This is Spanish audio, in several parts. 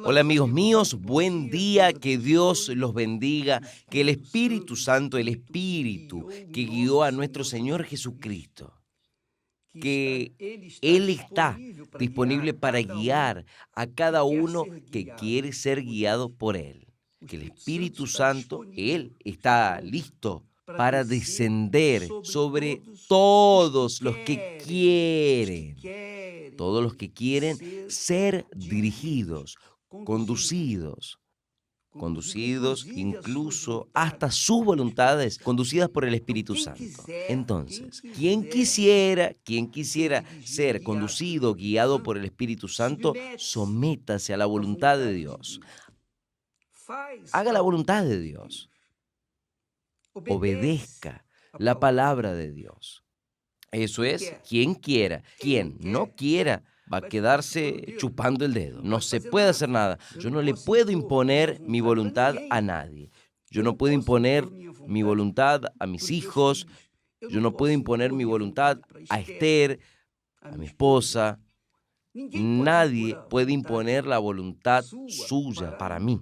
Hola amigos míos, buen día, que Dios los bendiga, que el Espíritu Santo, el Espíritu que guió a nuestro Señor Jesucristo, que Él está disponible para guiar a cada uno que quiere ser guiado por Él. Que el Espíritu Santo, Él está listo para descender sobre todos los que quieren ser dirigidos, conducidos incluso hasta sus voluntades, conducidas por el Espíritu Santo. Entonces, quien quisiera ser conducido, guiado por el Espíritu Santo, sométase a la voluntad de Dios. Haga la voluntad de Dios. Obedezca la palabra de Dios. Eso es, quien quiera. Quien no quiera va a quedarse chupando el dedo. No se puede hacer nada. Yo no le puedo imponer mi voluntad a nadie. Yo no puedo imponer mi voluntad a mis hijos. Yo no puedo imponer mi voluntad a Esther, a mi esposa. Nadie puede imponer la voluntad suya para mí.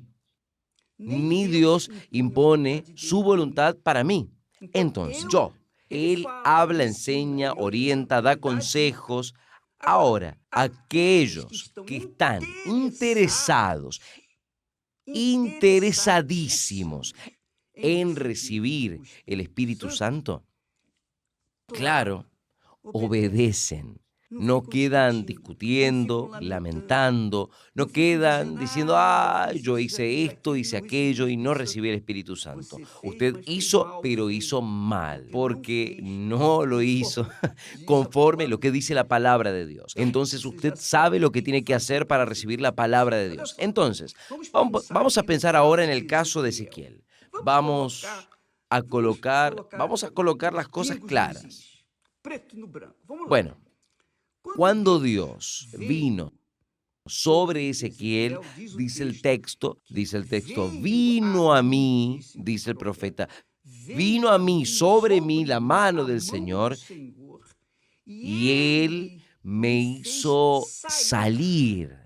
Ni Dios impone su voluntad para mí. Entonces, Él habla, enseña, orienta, da consejos. Ahora, aquellos que están interesadísimos en recibir el Espíritu Santo, claro, obedecen. No quedan discutiendo, lamentando, no quedan diciendo, yo hice esto, hice aquello y no recibí el Espíritu Santo. Usted hizo, pero hizo mal, porque no lo hizo conforme lo que dice la palabra de Dios. Entonces usted sabe lo que tiene que hacer para recibir la palabra de Dios. Entonces, vamos a pensar ahora en el caso de Ezequiel. Vamos a colocar las cosas claras. Bueno, cuando Dios vino sobre Ezequiel, dice el texto, vino a mí, dice el profeta, vino a mí, sobre mí la mano del Señor, y Él me hizo salir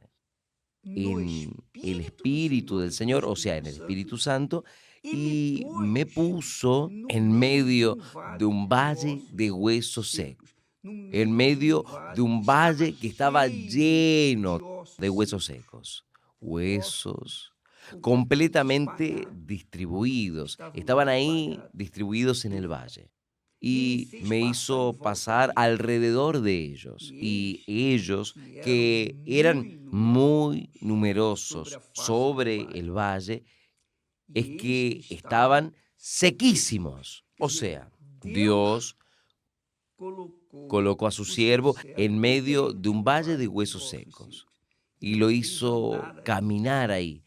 en el Espíritu del Señor, o sea, en el Espíritu Santo, y me puso en medio de un valle de huesos secos, en medio de un valle que estaba lleno de huesos secos, huesos completamente distribuidos, estaban ahí distribuidos en el valle. Y me hizo pasar alrededor de ellos, y ellos, que eran muy numerosos sobre el valle, es que estaban sequísimos. O sea, Dios colocó a su siervo en medio de un valle de huesos secos y lo hizo caminar ahí,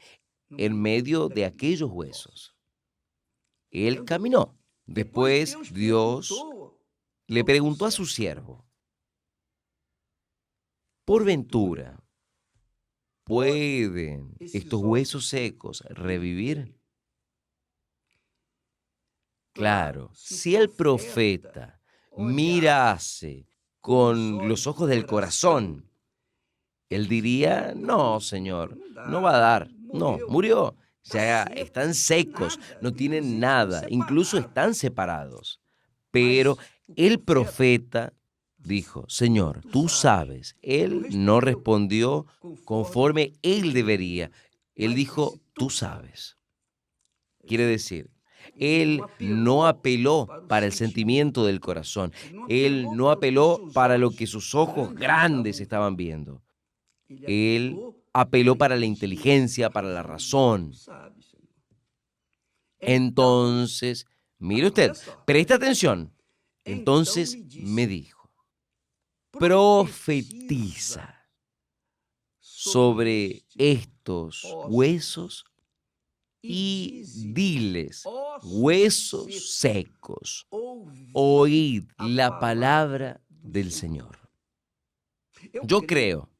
en medio de aquellos huesos. Él caminó. Después Dios le preguntó a su siervo, ¿por ventura pueden estos huesos secos revivir? Claro, si el profeta mirase con los ojos del corazón, él diría, no, Señor, no va a dar, no, murió, ya están secos, no tienen nada, incluso están separados. Pero el profeta dijo, Señor, tú sabes. Él no respondió conforme él debería. Él dijo, tú sabes. Quiere decir, él no apeló para el sentimiento del corazón. Él no apeló para lo que sus ojos grandes estaban viendo. Él apeló para la inteligencia, para la razón. Entonces, mire usted, preste atención. Entonces me dijo, profetiza sobre estos huesos y diles, huesos secos, oíd la palabra del Señor. Yo creo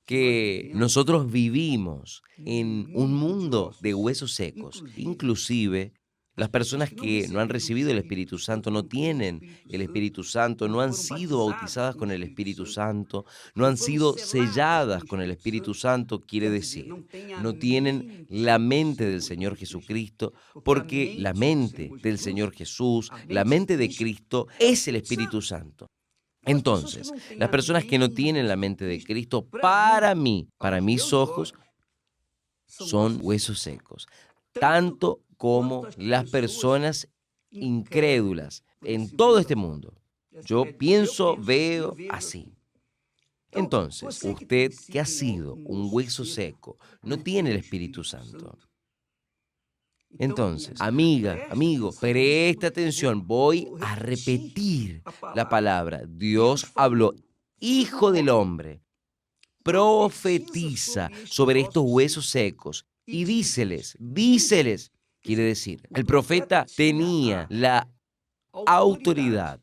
que nosotros vivimos en un mundo de huesos secos, inclusive Las personas que no han recibido el Espíritu Santo, no tienen el Espíritu Santo, no han sido bautizadas con el Espíritu Santo, no han sido selladas con el Espíritu Santo, quiere decir, no tienen la mente del Señor Jesucristo, porque la mente del Señor Jesús, la mente de Cristo, es el Espíritu Santo. Entonces, las personas que no tienen la mente de Cristo, para mí, para mis ojos, son huesos secos, tanto como las personas incrédulas en todo este mundo. Yo pienso, veo así. Entonces, usted que ha sido un hueso seco, no tiene el Espíritu Santo. Entonces, amiga, amigo, presta atención, voy a repetir la palabra. Dios habló, Hijo del hombre, profetiza sobre estos huesos secos y díceles, quiere decir, el profeta tenía la autoridad,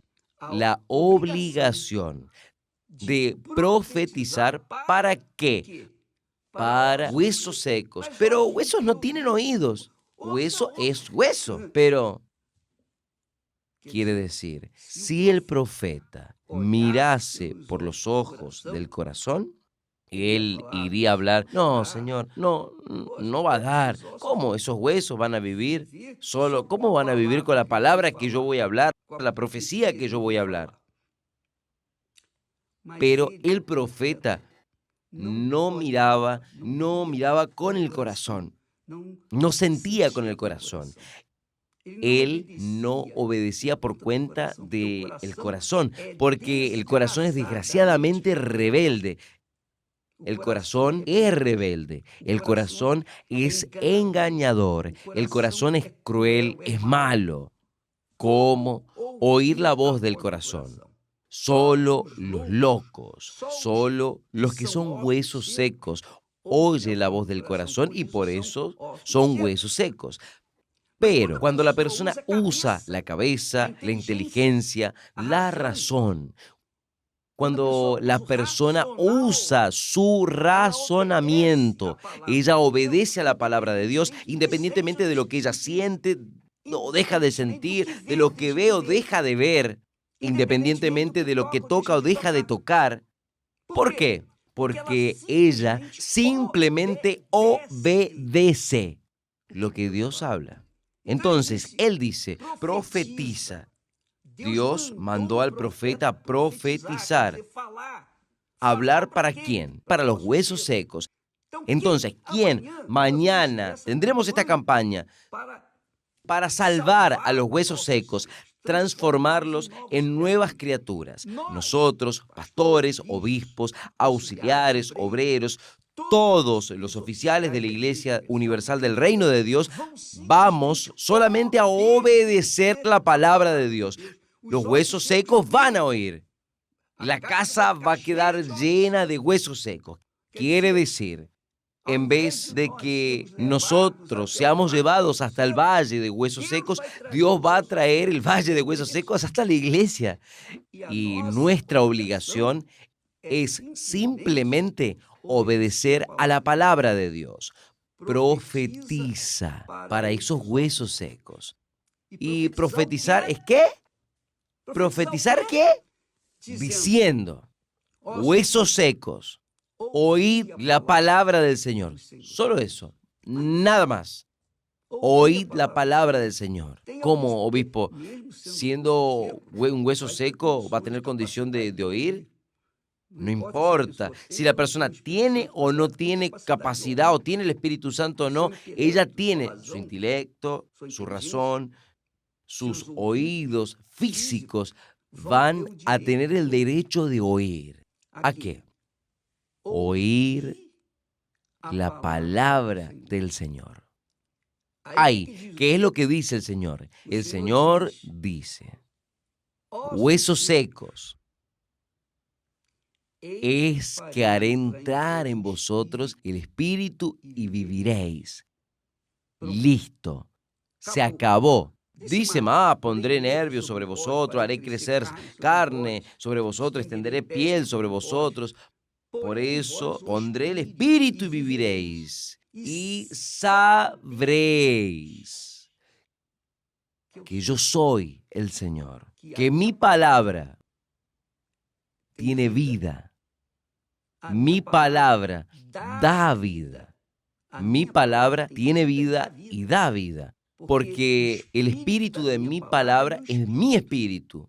la obligación de profetizar. ¿Para qué? Para huesos secos. Pero huesos no tienen oídos. Hueso es hueso. Pero quiere decir, si el profeta mirase por los ojos del corazón, él iría a hablar, no, Señor, no va a dar. ¿Cómo esos huesos van a vivir? ¿Cómo van a vivir con la palabra que yo voy a hablar, la profecía que yo voy a hablar? Pero el profeta no miraba con el corazón, no sentía con el corazón. Él no obedecía por cuenta del corazón, porque el corazón es desgraciadamente rebelde. El corazón es rebelde, el corazón es engañador, el corazón es cruel, es malo. ¿Cómo oír la voz del corazón? Solo los locos, solo los que son huesos secos, oyen la voz del corazón y por eso son huesos secos. Pero cuando la persona usa la cabeza, la inteligencia, la razón, cuando la persona usa su razonamiento, ella obedece a la palabra de Dios, independientemente de lo que ella siente o deja de sentir, de lo que ve o deja de ver, independientemente de lo que toca o deja de tocar. ¿Por qué? Porque ella simplemente obedece lo que Dios habla. Entonces, Él dice, profetiza. Dios mandó al profeta a profetizar. ¿Hablar para quién? Para los huesos secos. Entonces, ¿quién? Mañana tendremos esta campaña para salvar a los huesos secos, transformarlos en nuevas criaturas. Nosotros, pastores, obispos, auxiliares, obreros, todos los oficiales de la Iglesia Universal del Reino de Dios, vamos solamente a obedecer la palabra de Dios. Los huesos secos van a oír. La casa va a quedar llena de huesos secos. Quiere decir, en vez de que nosotros seamos llevados hasta el valle de huesos secos, Dios va a traer el valle de huesos secos hasta la iglesia. Y nuestra obligación es simplemente obedecer a la palabra de Dios. Profetiza para esos huesos secos. ¿Y profetizar es qué? ¿Profetizar qué? Diciendo, huesos secos, oíd la palabra del Señor. Solo eso, nada más. Oíd la palabra del Señor. ¿Cómo, obispo? Siendo un hueso seco, ¿va a tener condición de oír? No importa si la persona tiene o no tiene capacidad o tiene el Espíritu Santo o no, ella tiene su intelecto, su razón, sus oídos físicos van a tener el derecho de oír. ¿A qué? Oír la palabra del Señor. Ay, ¿qué es lo que dice el Señor? El Señor dice, huesos secos, es que haré entrar en vosotros el Espíritu y viviréis. Listo, se acabó. Dice, pondré nervios sobre vosotros, haré crecer carne sobre vosotros, extenderé piel sobre vosotros. Por eso pondré el Espíritu y viviréis, y sabréis que yo soy el Señor, que mi palabra tiene vida, mi palabra da vida, mi palabra tiene vida y da vida, porque el espíritu de mi palabra es mi espíritu.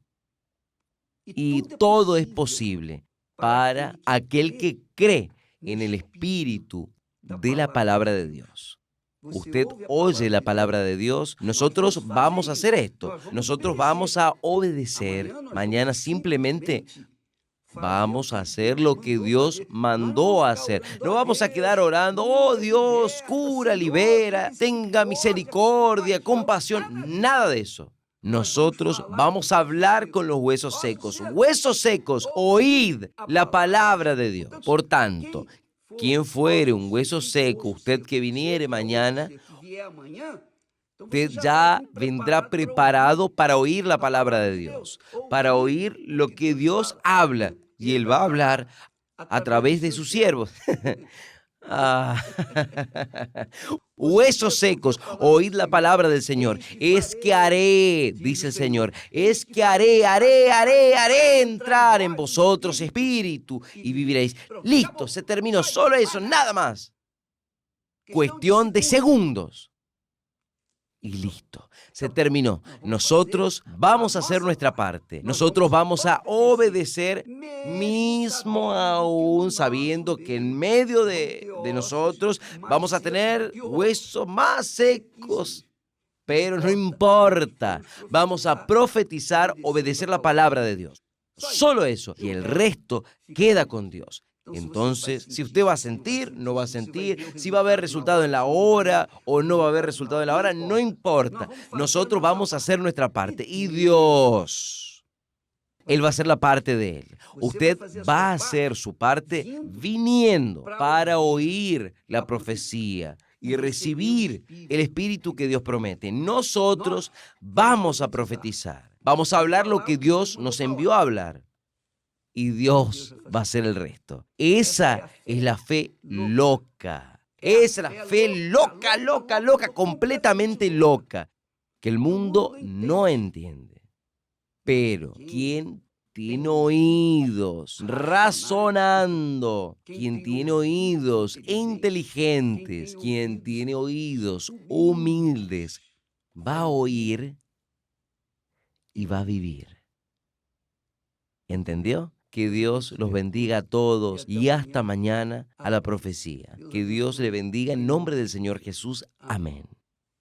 Y todo es posible para aquel que cree en el espíritu de la palabra de Dios. Usted oye la palabra de Dios, nosotros vamos a hacer esto, nosotros vamos a obedecer. Mañana simplemente vamos a hacer lo que Dios mandó a hacer. No vamos a quedar orando, oh Dios, cura, libera, tenga misericordia, compasión, nada de eso. Nosotros vamos a hablar con los huesos secos. Huesos secos, oíd la palabra de Dios. Por tanto, quien fuere un hueso seco, usted que viniere mañana, usted ya vendrá preparado para oír la palabra de Dios, para oír lo que Dios habla. Y Él va a hablar a través de sus siervos. Huesos secos, oíd la palabra del Señor. Es que haré, dice el Señor, es que haré entrar en vosotros espíritu y viviréis. Listo, se terminó, solo eso, nada más. Cuestión de segundos. Y listo, se terminó. Nosotros vamos a hacer nuestra parte. Nosotros vamos a obedecer mismo aún sabiendo que en medio de nosotros vamos a tener huesos más secos. Pero no importa, vamos a profetizar, obedecer la palabra de Dios. Solo eso, y el resto queda con Dios. Entonces, si usted va a sentir, no va a sentir, si va a haber resultado en la hora o no va a haber resultado en la hora, no importa. Nosotros vamos a hacer nuestra parte y Dios, Él va a hacer la parte de Él. Usted va a hacer su parte viniendo para oír la profecía y recibir el espíritu que Dios promete. Nosotros vamos a profetizar, vamos a hablar lo que Dios nos envió a hablar. Y Dios va a hacer el resto. Esa es la fe loca. Esa es la fe loca, completamente loca, que el mundo no entiende. Pero quien tiene oídos razonando, quien tiene oídos inteligentes, quien tiene oídos humildes, va a oír y va a vivir. ¿Entendió? Que Dios los bendiga a todos y hasta mañana a la profecía. Que Dios le bendiga en nombre del Señor Jesús. Amén.